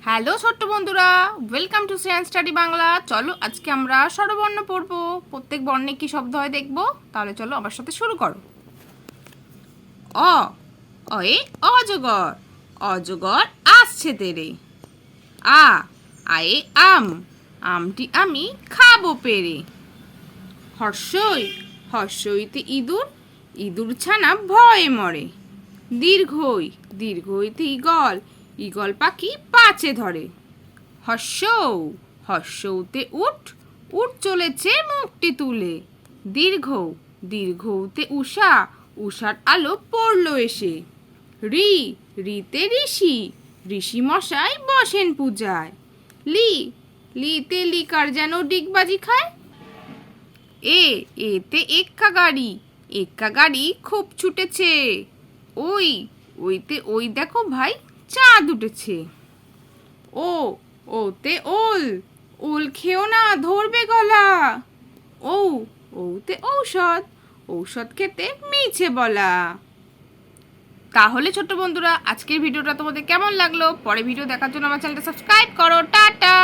Hello ছোট্ট বন্ধুরা, welcome to Shreyan study Bangla. চলো আজকে আমরা স্বরবর্ণ পড়বো। প্রত্যেক বর্ণে কি শব্দ হয় দেখবো। তাহলে চলো আমার সাথে শুরু করো। অ অয়ে অজগর, অজগর আসছে তেরে। আ আয়ে আম, আমটি আমি খাবো পেরে। হর্ষই হর্ষইতে ইঁদুর, ইঁদুর ছানা ভয়ে মরে। দীর্ঘই দীর্ঘইতে ঈগল, ঈগল পাখি পাচে ধরে। হর্ষৌ হর্ষৌতে উঠ, উঠ চলেছে মুখটি তুলে। দীর্ঘ দীর্ঘৌতে উষা, উষার আলো পড়লো এসে। রি রিতে ঋষি, ঋষি মশাই বসেন পূজায়। লি লিতে লিকার যেন ডিগবাজি খায়। এতে এক্কা গাড়ি, এক্কা গাড়ি খুব ছুটেছে। ওই ওইতে ওই দেখো ভাই চাঁদ উঠেছে। ওতে ওল, ওল খেও না ধরবে গলা। ওতে ঔষধ, ঔষধ খেতে মিছে বলা। তাহলে ছোট্ট বন্ধুরা, আজকের ভিডিওটা তোমাদের কেমন লাগলো? পরে ভিডিও দেখার জন্য আমার চ্যানেলটা সাবস্ক্রাইব করো। টাটা।